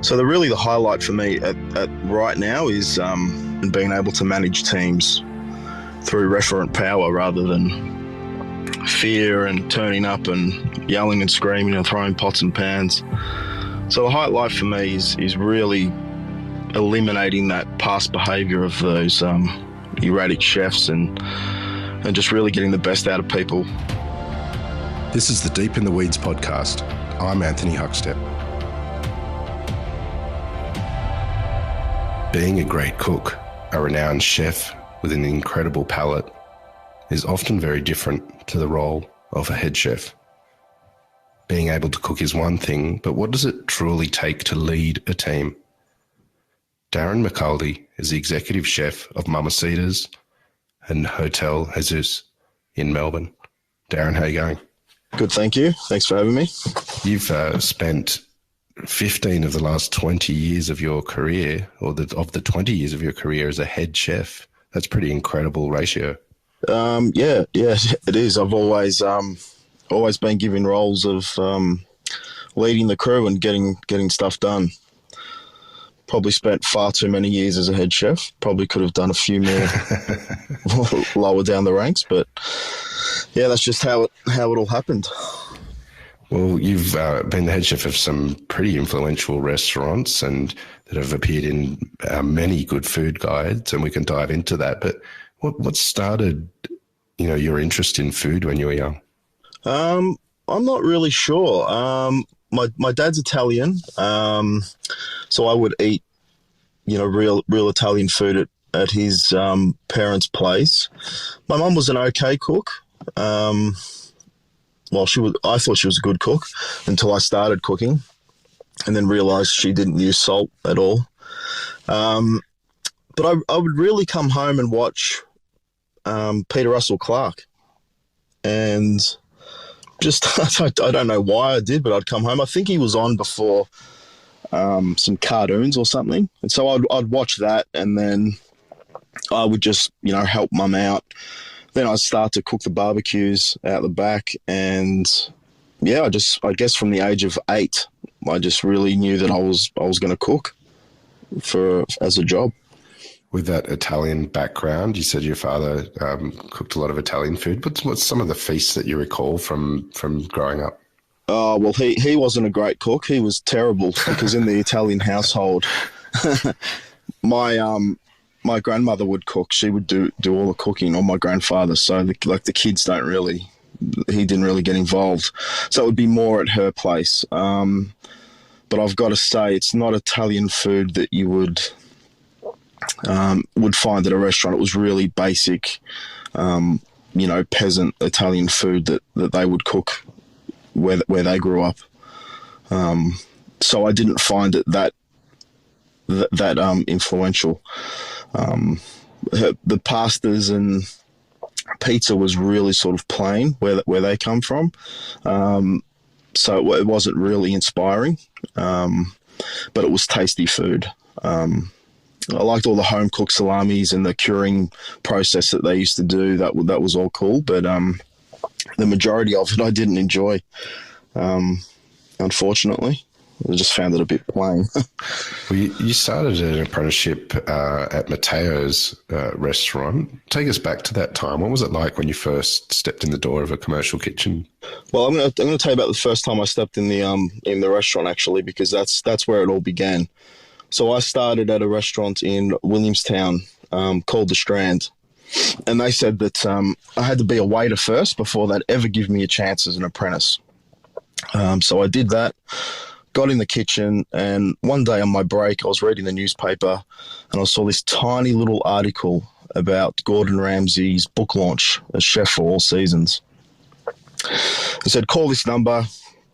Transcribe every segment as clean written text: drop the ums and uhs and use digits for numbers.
So the highlight for me at right now is being able to manage teams through restaurant power rather than fear and turning up and yelling and screaming and throwing pots and pans. So the highlight for me is really eliminating that past behaviour of those erratic chefs and just really getting the best out of people. This is the Deep in the Weeds podcast. I'm Anthony Huckstep. Being a great cook, a renowned chef with an incredible palate, is often very different to the role of a head chef. Being able to cook is one thing, but what does it truly take to lead a team? Darren Mercaldi is the executive chef of Mamasita's and Hotel Jesus in Melbourne. Darren, how are you going? Good, thank you. Thanks for having me. You've spent 15 of the last 20 years of your career, or of the 20 years of your career as a head chef. That's pretty incredible ratio. Yeah, it is. I've always been given roles of leading the crew and getting stuff done. Probably spent far too many years as a head chef. Probably could have done a few more lower down the ranks, but yeah, that's just how it all happened. Well, you've been the head chef of some pretty influential restaurants and that have appeared in many good food guides, and we can dive into that. But what started, your interest in food when you were young? I'm not really sure. My dad's Italian, so I would eat, real Italian food at his parents' place. My mum was an okay cook. I thought she was a good cook until I started cooking, and then realised she didn't use salt at all. But I would really come home and watch Peter Russell Clark, and just I don't know why I did, but I'd come home. I think he was on before some cartoons or something, and so I'd watch that, and then I would just help mum out. Then I'd start to cook the barbecues out the back, and yeah, I guess from the age of 8, I just really knew that I was going to cook as a job. With that Italian background, you said your father cooked a lot of Italian food. What's some of the feasts that you recall from growing up? Oh, well, he wasn't a great cook. He was terrible because in the Italian household, my grandmother would cook. She would do all the cooking, or my grandfather. So the kids he didn't really get involved. So it would be more at her place. But I've got to say, it's not Italian food that you would find at a restaurant. It was really basic, peasant Italian food that they would cook where they grew up. So I didn't find it that influential. The pastas and pizza was really sort of plain where they come from. So it wasn't really inspiring, but it was tasty food. I liked all the home cooked salamis and the curing process that they used to do. That was all cool, but the majority of it I didn't enjoy, unfortunately. I just found it a bit plain. Well, you started an apprenticeship at Matteos Restaurant. Take us back to that time. What was it like when you first stepped in the door of a commercial kitchen? Well, I'm going to tell you about the first time I stepped in the restaurant, actually, because that's where it all began. So I started at a restaurant in Williamstown called The Strand, and they said that I had to be a waiter first before they'd ever give me a chance as an apprentice. So I did that. Got in the kitchen, and one day on my break, I was reading the newspaper and I saw this tiny little article about Gordon Ramsay's book launch as chef for all seasons. It said, call this number,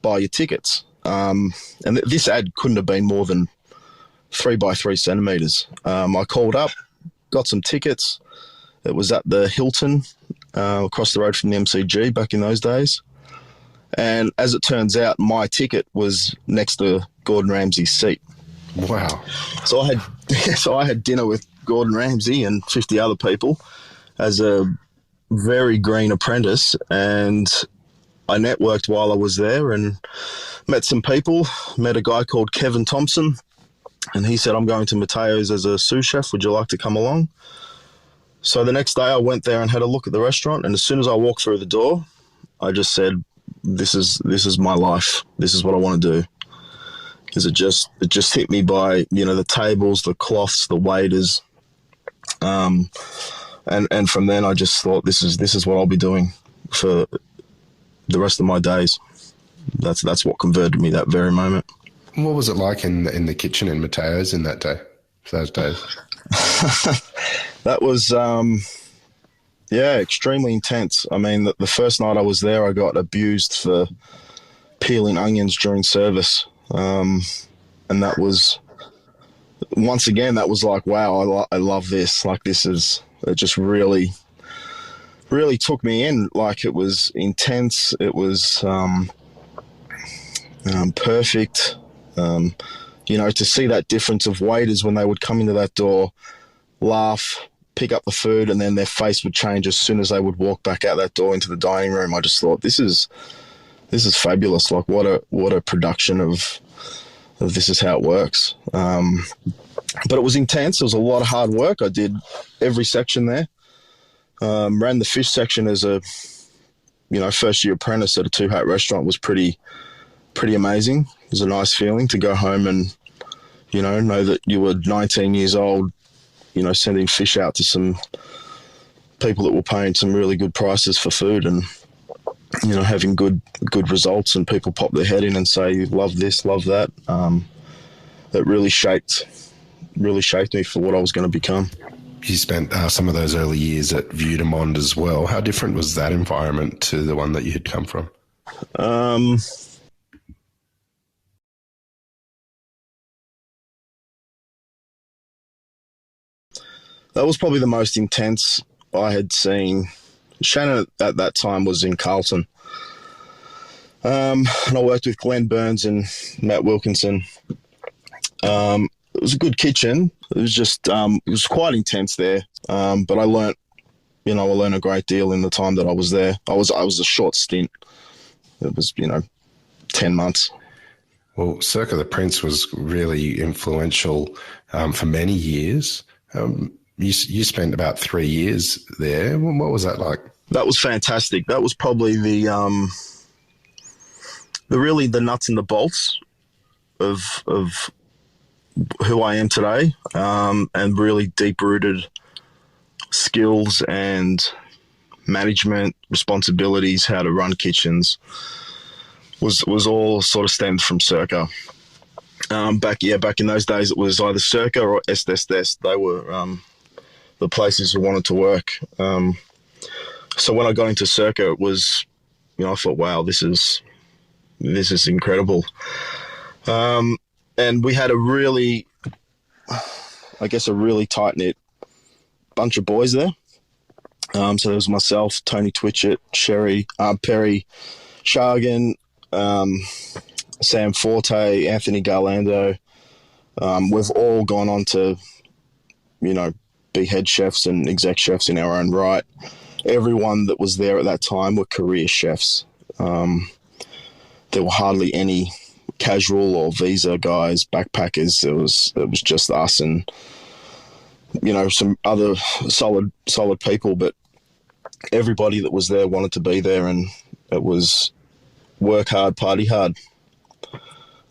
buy your tickets. And this ad couldn't have been more than 3 by 3 centimetres. I called up, got some tickets. It was at the Hilton across the road from the MCG back in those days. And as it turns out, my ticket was next to Gordon Ramsay's seat. Wow. So I had dinner with Gordon Ramsay and 50 other people as a very green apprentice, and I networked while I was there and met some people. Met a guy called Kevin Thompson, And he said, I'm going to Matteos as a sous chef. Would you like to come along? So the next day I went there and had a look at the restaurant. And as soon as I walked through the door, I just said, this is my life. This is what I want to do. Because it just hit me by, the tables, the cloths, the waiters. And from then I just thought, this is what I'll be doing for the rest of my days. That's what converted me that very moment. What was it like in the kitchen in Matteos in those days? That was, extremely intense. I mean, the first night I was there, I got abused for peeling onions during service. And that was, once again, that was like, wow, I love this. Like, it just really, really took me in. Like, it was intense. It was perfect. To see that difference of waiters when they would come into that door, laugh, pick up the food, and then their face would change as soon as they would walk back out that door into the dining room. I just thought, this is fabulous. Like, what a production of this is how it works. But it was intense. It was a lot of hard work. I did every section there. Ran the fish section as a first year apprentice at a 2-hat restaurant. Was pretty amazing. It was a nice feeling to go home and know that you were 19 years old, sending fish out to some people that were paying some really good prices for food, and having good results, and people pop their head in and say, love this, love that. That really shaped me for what I was going to become. You spent some of those early years at Vue de Monde as well. How different was that environment to the one that you had come from? That was probably the most intense I had seen. Shannon at that time was in Carlton. And I worked with Glenn Burns and Matt Wilkinson. It was a good kitchen. It was just, it was quite intense there. But I learnt a great deal in the time that I was there. I was a short stint. It was, 10 months. Well, Circa the Prince was really influential for many years. You spent about 3 years there. What was that like? That was fantastic. That was probably the nuts and the bolts of who I am today, and really deep-rooted skills and management responsibilities, how to run kitchens, was all sort of stemmed from Circa. Back in those days, it was either Circa or Est. They were the places who wanted to work. So when I got into Circa, it was, I thought, wow, this is incredible. And we had a really tight-knit bunch of boys there. So there was myself, Tony Twitchett, Perry Shargan, Sam Forte, Anthony Garlando. We've all gone on to, be head chefs and exec chefs in our own right. Everyone that was there at that time were career chefs. There were hardly any casual or visa guys, backpackers. It was just us and some other solid people, but everybody that was there wanted to be there, and it was work hard, party hard,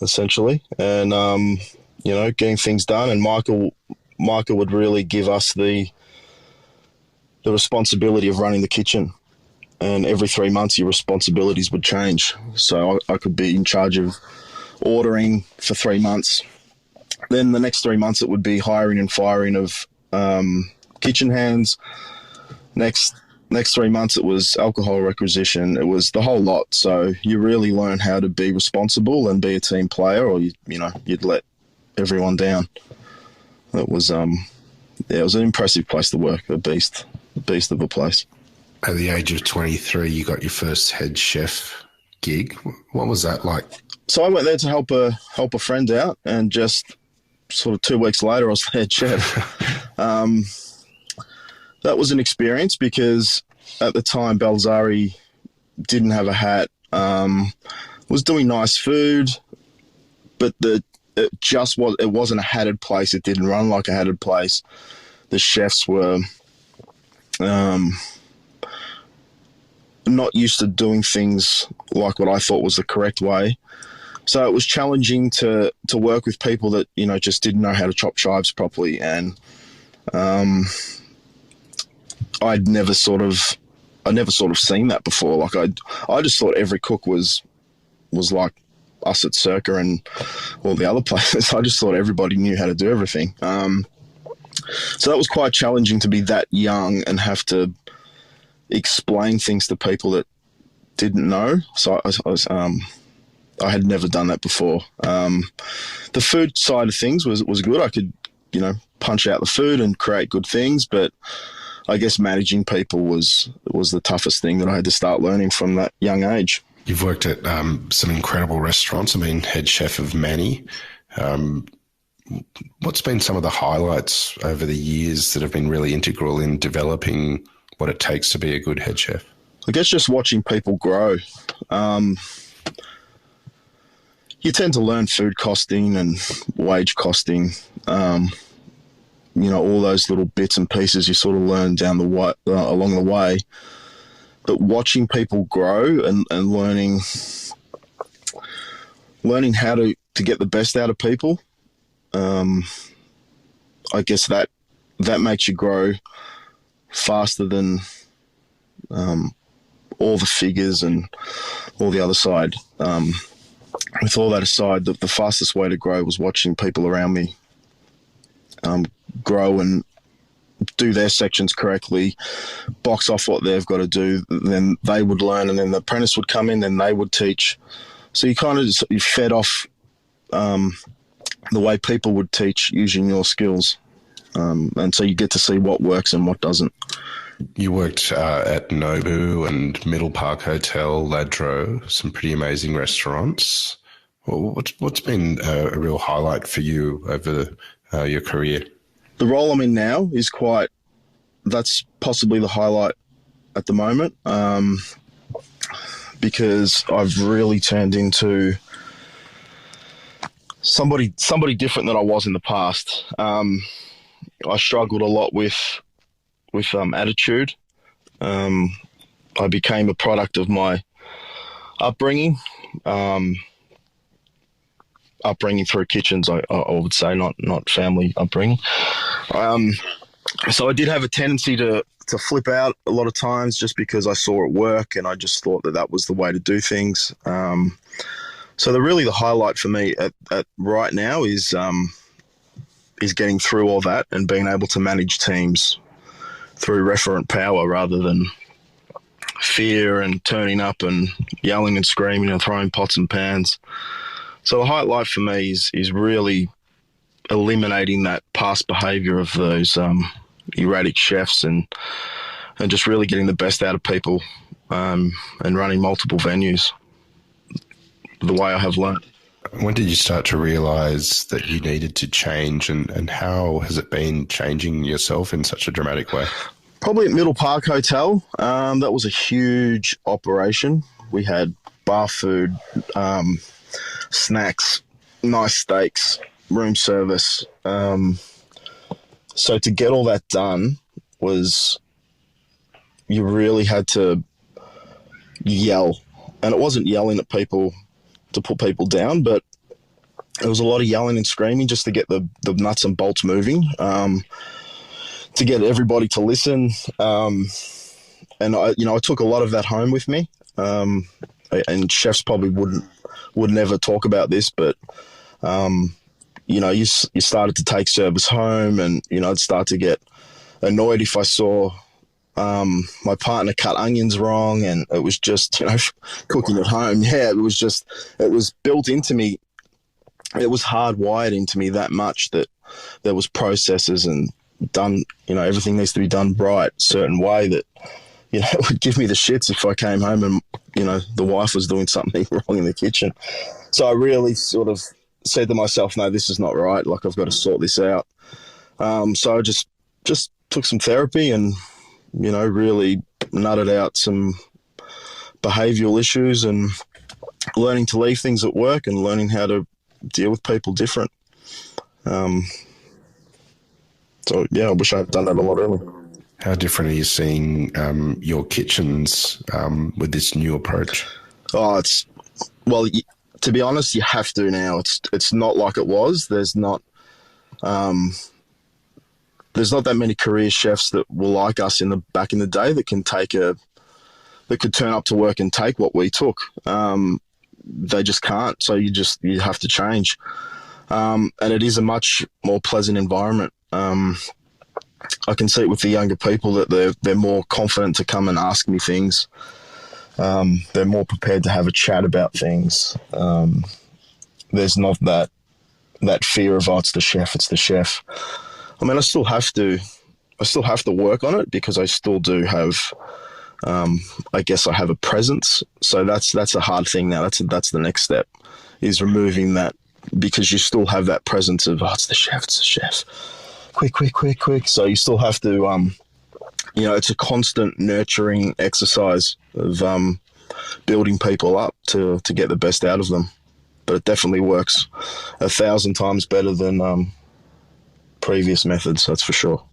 essentially, and getting things done. And Michael would really give us the responsibility of running the kitchen. And every 3 months, your responsibilities would change. So I could be in charge of ordering for 3 months. Then the next 3 months, it would be hiring and firing of kitchen hands. Next 3 months, it was alcohol requisition. It was the whole lot. So you really learn how to be responsible and be a team player, or you'd let everyone down. It was it was an impressive place to work. A beast of a place. At the age of 23, you got your first head chef gig. What was that like? So I went there to help a friend out, and just sort of 2 weeks later, I was the head chef. That was an experience because at the time, Balzari didn't have a hat. Was doing nice food, but it wasn't a hatted place. It didn't run like a hatted place. The chefs were not used to doing things like what I thought was the correct way. So it was challenging to work with people that, you know, just didn't know how to chop chives properly. And I'd never sort of seen that before. Like I just thought every cook was like us at Circa and all the other places. I just thought everybody knew how to do everything. So that was quite challenging to be that young and have to explain things to people that didn't know. So I had never done that before. The food side of things was good. I could, you know, punch out the food and create good things, but I guess managing people was the toughest thing that I had to start learning from that young age. You've worked at some incredible restaurants. I mean, head chef of many. What's been some of the highlights over the years that have been really integral in developing what it takes to be a good head chef? I guess just watching people grow. You tend to learn food costing and wage costing. You know, all those little bits and pieces you sort of learn down the way, along the way. But watching people grow and learning how to get the best out of people, I guess that makes you grow faster than all the figures and all the other side. With all that aside, the fastest way to grow was watching people around me grow and do their sections correctly, box off what they've got to do, then they would learn, and then the apprentice would come in, then they would teach. So you kind of you fed off the way people would teach using your skills. And so you get to see what works and what doesn't. You worked at Nobu and Middle Park Hotel, Ladro, some pretty amazing restaurants. What's been a real highlight for you over your career? The role I'm in now is that's possibly the highlight at the moment, because I've really turned into somebody different than I was in the past. I struggled a lot with attitude. I became a product of my upbringing. Upbringing through kitchens, I would say, not family upbringing. So I did have a tendency to flip out a lot of times just because I saw it work and I just thought that was the way to do things. So the highlight for me at right now is getting through all that and being able to manage teams through referent power rather than fear and turning up and yelling and screaming and throwing pots and pans. So the highlight for me is really eliminating that past behaviour of those erratic chefs and just really getting the best out of people and running multiple venues the way I have learnt. When did you start to realise that you needed to change, and how has it been changing yourself in such a dramatic way? Probably at Middle Park Hotel. That was a huge operation. We had bar food, snacks, nice steaks, room service. So to get all that done was, you really had to yell. And it wasn't yelling at people to put people down, but it was a lot of yelling and screaming just to get the nuts and bolts moving, to get everybody to listen. And I took a lot of that home with me. And chefs probably would never talk about this, but you started to take service home, and I'd start to get annoyed if I saw my partner cut onions wrong, and it was just cooking at home. Yeah, it was built into me. It was hardwired into me that much that there was processes and done. Everything needs to be done right, certain way that it would give me the shits if I came home and the wife was doing something wrong in the kitchen. So I really sort of said to myself, no, this is not right. Like, I've got to sort this out. So I just took some therapy and, really nutted out some behavioural issues and learning to leave things at work and learning how to deal with people different. So yeah, I wish I had done that a lot earlier. How different are you seeing your kitchens with this new approach? Oh, to be honest, you have to now. It's not like it was. There's not that many career chefs that were like us back in the day that could turn up to work and take what we took. They just can't. So you have to change. And it is a much more pleasant environment. I can see it with the younger people that they're more confident to come and ask me things. They're more prepared to have a chat about things. There's not that fear of, it's the chef. I mean, I still have to work on it because I still do have, I guess I have a presence. So that's a hard thing now. That's the next step, is removing that, because you still have that presence of, it's the chef. Quick. So you still have to, it's a constant nurturing exercise of building people up to get the best out of them. But it definitely works 1,000 times better than previous methods, that's for sure.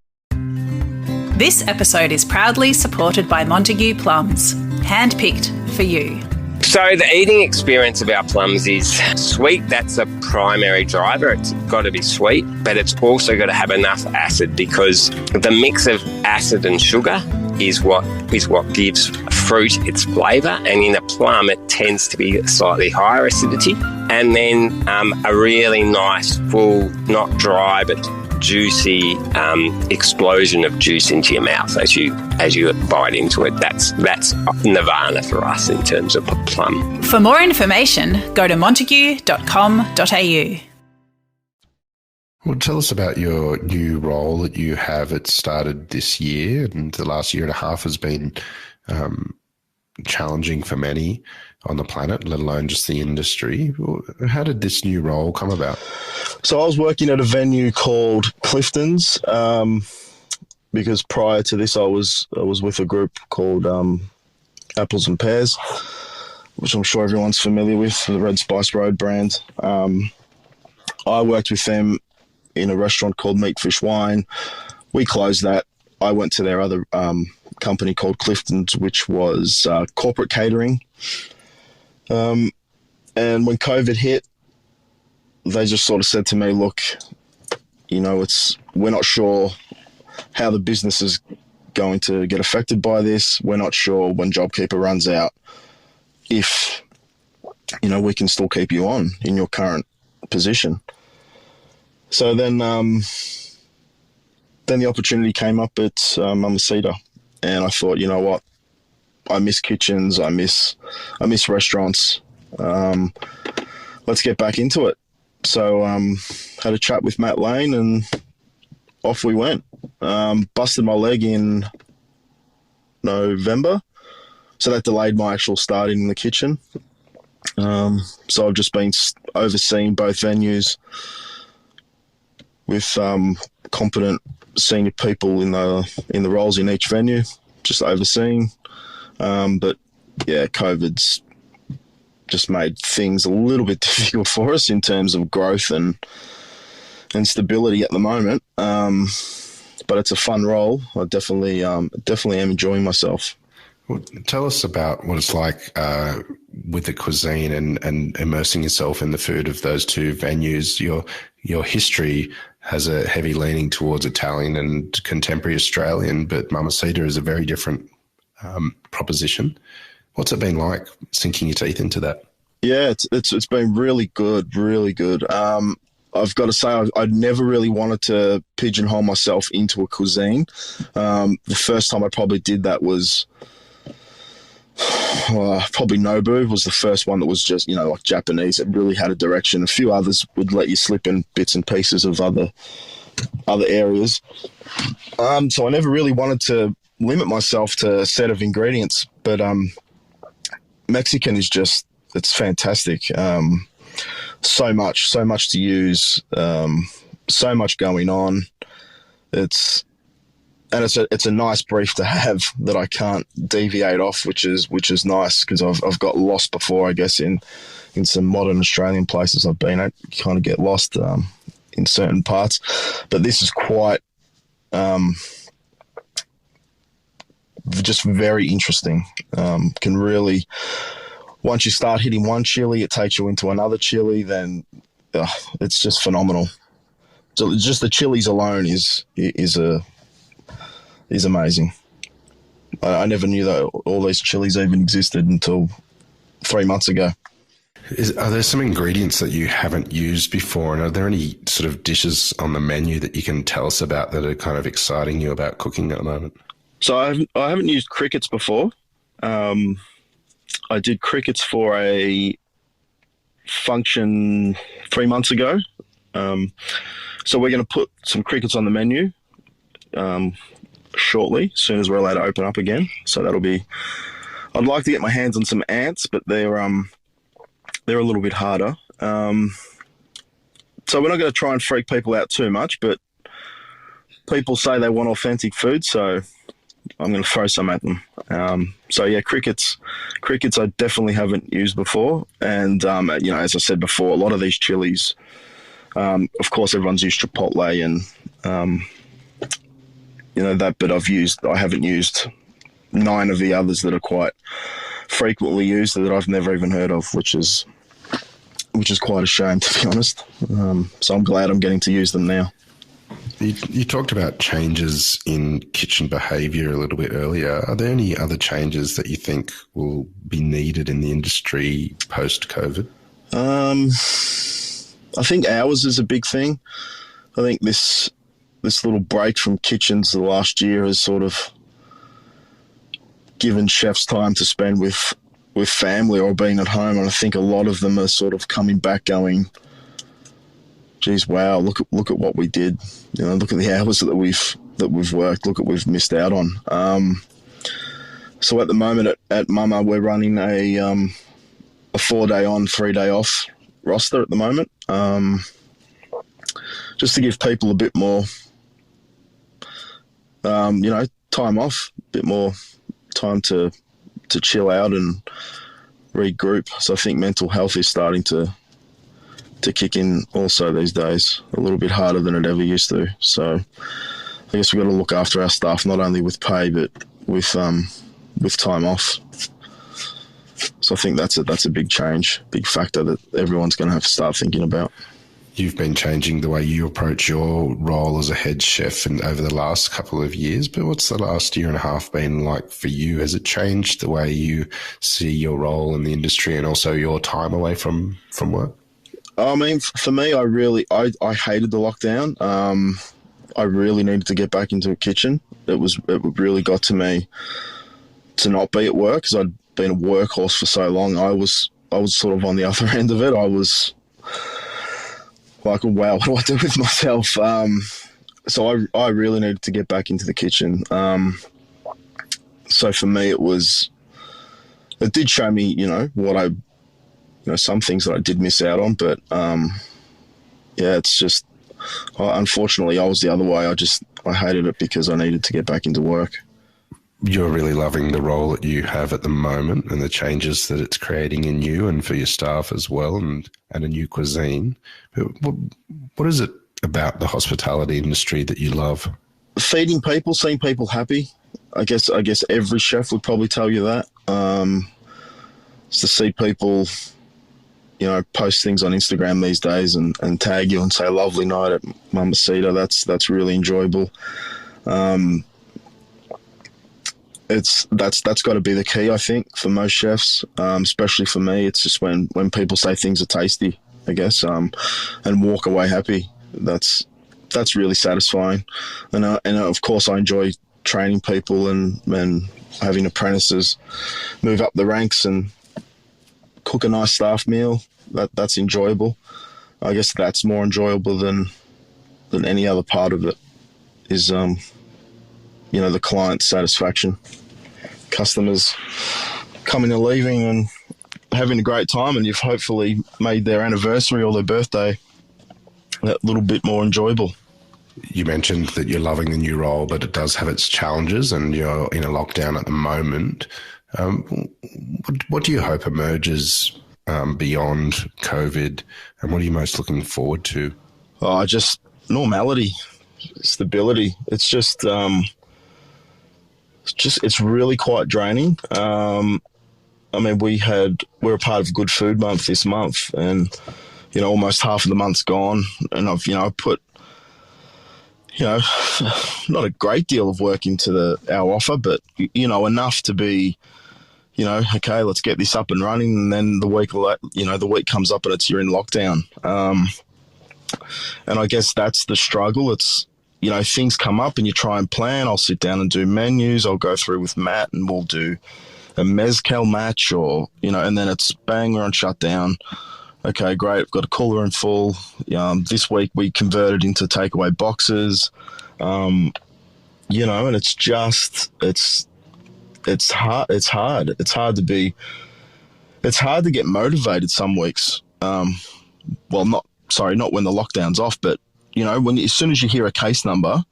This episode is proudly supported by Montague Plums, handpicked for you. So the eating experience of our plums is sweet. That's a primary driver. It's got to be sweet, but it's also got to have enough acid, because the mix of acid and sugar is what gives fruit its flavour. And in a plum, it tends to be slightly higher acidity. And then a really nice, full, not dry, but juicy explosion of juice into your mouth as you bite into it. That's nirvana for us in terms of a plum. For more information, go to montague.com.au. Well, tell us about your new role that you have. It started this year, and the last year and a half has been challenging for many on the planet, let alone just the industry. How did this new role come about? So I was working at a venue called Clifton's, because prior to this I was with a group called Apples and Pears, which I'm sure everyone's familiar with, the Red Spice Road brand. I worked with them in a restaurant called Meat Fish Wine. We closed that. I went to their other company called Clifton's, which was corporate catering. And when COVID hit, they just sort of said to me, look, we're not sure how the business is going to get affected by this. We're not sure when JobKeeper runs out if, we can still keep you on in your current position. So then the opportunity came up at Mamasita, and I thought, you know what, I miss kitchens, I miss restaurants. Let's get back into it. So had a chat with Matt Lane, and off we went. Busted my leg in November, so that delayed my actual starting in the kitchen. So I've just been overseeing both venues with competent senior people in the roles in each venue, just overseeing. But yeah, COVID's just made things a little bit difficult for us in terms of growth and stability at the moment. But it's a fun role. I definitely am enjoying myself. Well, tell us about what it's like with the cuisine and immersing yourself in the food of those two venues. Your history has a heavy leaning towards Italian and contemporary Australian, but Mamasita is a very different proposition. What's it been like sinking your teeth into that? Yeah, it's been really good, really good. I've got to say, I never really wanted to pigeonhole myself into a cuisine. The first time I probably did that was probably Nobu was the first one that was just, like Japanese. It really had a direction. A few others would let you slip in bits and pieces of other areas. So I never really wanted to limit myself to a set of ingredients, but Mexican is just, it's fantastic. So much to use, so much going on. It's a nice brief to have that I can't deviate off, which is nice, because I've got lost before, I guess, in in some modern Australian places I've been at. You kind of get lost in certain parts, but this is quite just very interesting. Can really, once you start hitting one chili, it takes you into another chili. Then it's just phenomenal. So just the chilies alone is amazing. I never knew that all these chilies even existed until 3 months ago. Are there some ingredients that you haven't used before, and are there any sort of dishes on the menu that you can tell us about that are kind of exciting you about cooking at the moment? So I haven't used crickets before. I did crickets for a function 3 months ago. So we're going to put some crickets on the menu shortly, as soon as we're allowed to open up again. So that'll be. I'd like to get my hands on some ants, but they're a little bit harder. So we're not going to try and freak people out too much, but people say they want authentic food, so I'm going to throw some at them. So yeah, crickets I definitely haven't used before, and as I said before, a lot of these chilies, of course, everyone's used chipotle and that, but I haven't used 9 of the others that are quite frequently used that I've never even heard of, which is quite a shame, to be honest. So I'm glad I'm getting to use them now. You talked about changes in kitchen behaviour a little bit earlier. Are there any other changes that you think will be needed in the industry post-COVID? I think hours is a big thing. I think this little break from kitchens the last year has sort of given chefs time to spend with family or being at home, and I think a lot of them are sort of coming back going, geez, wow, look at what we did. Look at the hours that we've worked. Look at what we've missed out on. So at the moment at Mama, we're running a 4-day on, 3-day off roster at the moment, just to give people a bit more, time off, a bit more time to chill out and regroup. So I think mental health is starting to kick in also these days, a little bit harder than it ever used to. So I guess we've got to look after our staff, not only with pay, but with time off. So I think that's a big change, big factor that everyone's going to have to start thinking about. You've been changing the way you approach your role as a head chef and over the last couple of years, but what's the last year and a half been like for you? Has it changed the way you see your role in the industry and also your time away from work? I mean, for me, I hated the lockdown. I really needed to get back into a kitchen. It really got to me to not be at work, because I'd been a workhorse for so long. I was sort of on the other end of it. I was like, wow, what do I do with myself? So I really needed to get back into the kitchen. So for me, it did show me, some things that I did miss out on, but it's just, unfortunately, I was the other way. I hated it because I needed to get back into work. You're really loving the role that you have at the moment and the changes that it's creating in you and for your staff as well, and a new cuisine. But what is it about the hospitality industry that you love? Feeding people, seeing people happy. I guess every chef would probably tell you that. It's to see people, post things on Instagram these days and tag you and say lovely night at Mamasita. That's really enjoyable. That's got to be the key, I think, for most chefs, especially for me. It's just when people say things are tasty, I guess, and walk away happy. That's really satisfying. And of course, I enjoy training people and having apprentices move up the ranks and cook a nice staff meal. That's enjoyable. I guess that's more enjoyable than any other part of it is, the client satisfaction. Customers coming and leaving and having a great time, and you've hopefully made their anniversary or their birthday that little bit more enjoyable. You mentioned that you're loving the new role, but it does have its challenges and you're in a lockdown at the moment. What do you hope emerges beyond COVID, and what are you most looking forward to? Oh, just normality, stability. It's really quite draining. I mean, we're a part of Good Food Month this month, and almost half of the month's gone, and I've put not a great deal of work into our offer, but enough to be okay, let's get this up and running, and then the week comes up and you're in lockdown. And I guess that's the struggle. It's things come up and you try and plan. I'll sit down and do menus. I'll go through with Matt and we'll do a mezcal match, or and then it's bang, we're on shutdown. Okay, great. I've got a cooler room full. This week we converted into takeaway boxes. And it's hard. It's hard. It's hard to get motivated some weeks. Well, not when the lockdown's off, but as soon as you hear a case number,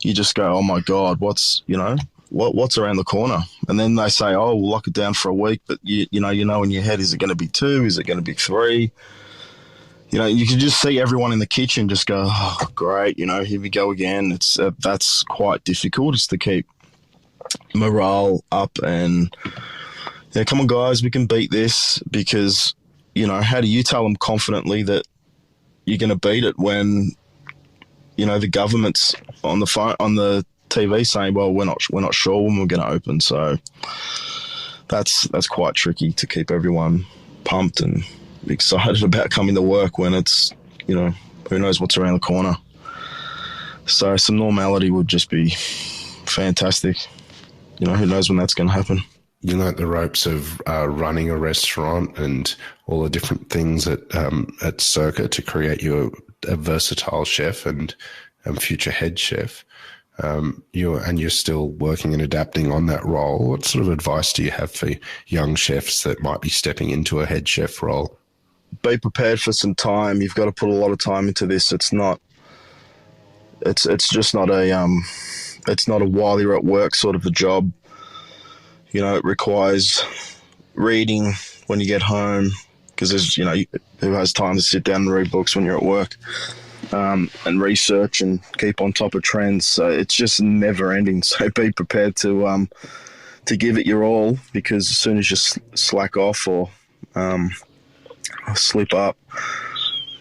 you just go, oh my God, what's around the corner? And then they say, oh, we'll lock it down for a week, but you know in your head, is it going to be 2? Is it going to be 3? You can just see everyone in the kitchen just go, oh, great, here we go again. That's quite difficult, is to keep morale up and come on guys, we can beat this, because how do you tell them confidently that you're going to beat it when the government's on the phone, on the TV saying, well, we're not sure when we're going to open. So that's quite tricky to keep everyone pumped and excited about coming to work when it's who knows what's around the corner. So some normality would just be fantastic. Who knows when that's going to happen. You know the ropes of running a restaurant and all the different things at Circa to create you a versatile chef and future head chef. You're still working and adapting on that role. What sort of advice do you have for young chefs that might be stepping into a head chef role? Be prepared for some time. You've got to put a lot of time into this. It's just not a while you're at work sort of a job. It requires reading when you get home, because there's, who has time to sit down and read books when you're at work, and research and keep on top of trends. So it's just never ending. So be prepared to give it your all, because as soon as you slack off or slip up,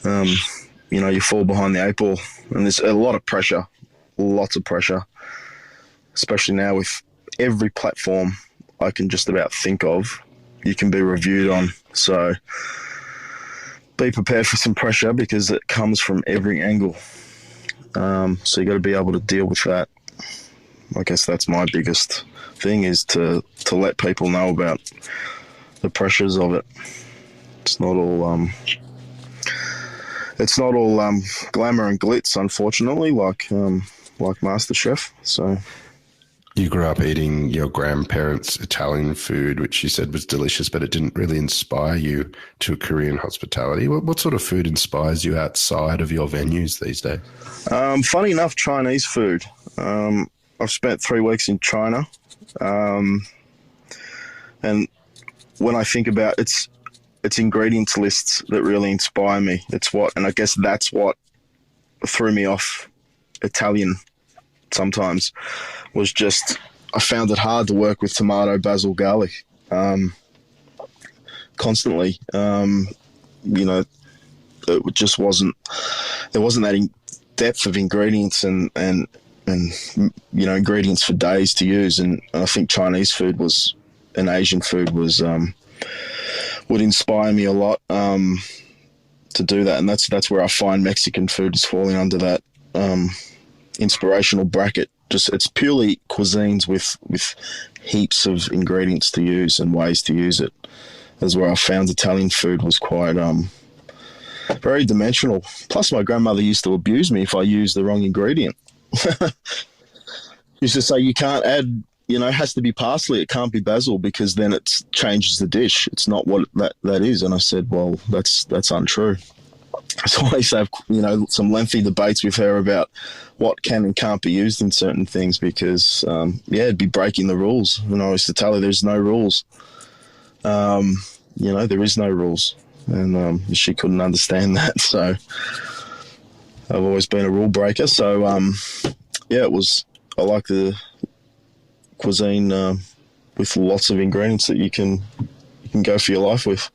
you fall behind the 8 ball, and there's a lot of pressure, lots of pressure, especially now with every platform I can just about think of, you can be reviewed on. So be prepared for some pressure, because it comes from every angle. So you got to be able to deal with that. I guess that's my biggest thing, is to let people know about the pressures of it. It's not all glamour and glitz, unfortunately, like MasterChef. So. You grew up eating your grandparents' Italian food, which you said was delicious, but it didn't really inspire you to a career in hospitality. What sort of food inspires you outside of your venues these days? Funny enough, Chinese food. I've spent 3 weeks in China. And when I think about it's ingredients lists that really inspire me. And I guess that's what threw me off Italian sometimes, was just I found it hard to work with tomato, basil, garlic constantly. It just wasn't that depth of ingredients and ingredients for days to use. And I think Chinese food and Asian food would inspire me a lot to do that. And that's where I find Mexican food is falling under that inspirational bracket. Just it's purely cuisines with heaps of ingredients to use and ways to use it. That's where I found Italian food was quite very dimensional. Plus, my grandmother used to abuse me if I used the wrong ingredient. Used to say, you can't add, it has to be parsley, it can't be basil, because then it changes the dish. It's not what that is. And I said, well, that's untrue. So I used to have, some lengthy debates with her about what can and can't be used in certain things, because, it'd be breaking the rules. And I used to tell her there's no rules. there is no rules. And she couldn't understand that. So I've always been a rule breaker. So, I like the cuisine with lots of ingredients that you can go for your life with.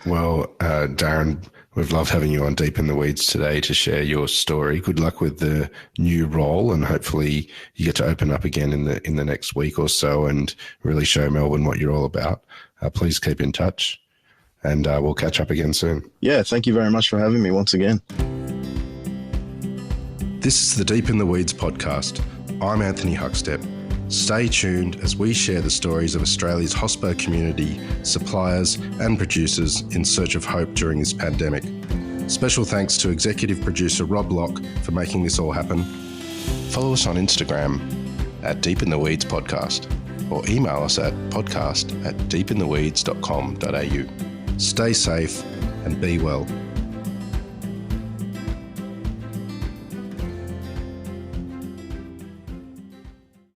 Well, Darren, we've loved having you on Deep in the Weeds today to share your story. Good luck with the new role, and hopefully you get to open up again in the next week or so and really show Melbourne what you're all about. Please keep in touch, and we'll catch up again soon. Yeah, thank you very much for having me once again. This is the Deep in the Weeds podcast. I'm Anthony Huckstep. Stay tuned as we share the stories of Australia's hospo community, suppliers and producers in search of hope during this pandemic. Special thanks to executive producer Rob Locke for making this all happen. Follow us on Instagram at Deep in the Weeds Podcast, or email us at podcast@deepintheweeds.com.au. Stay safe and be well.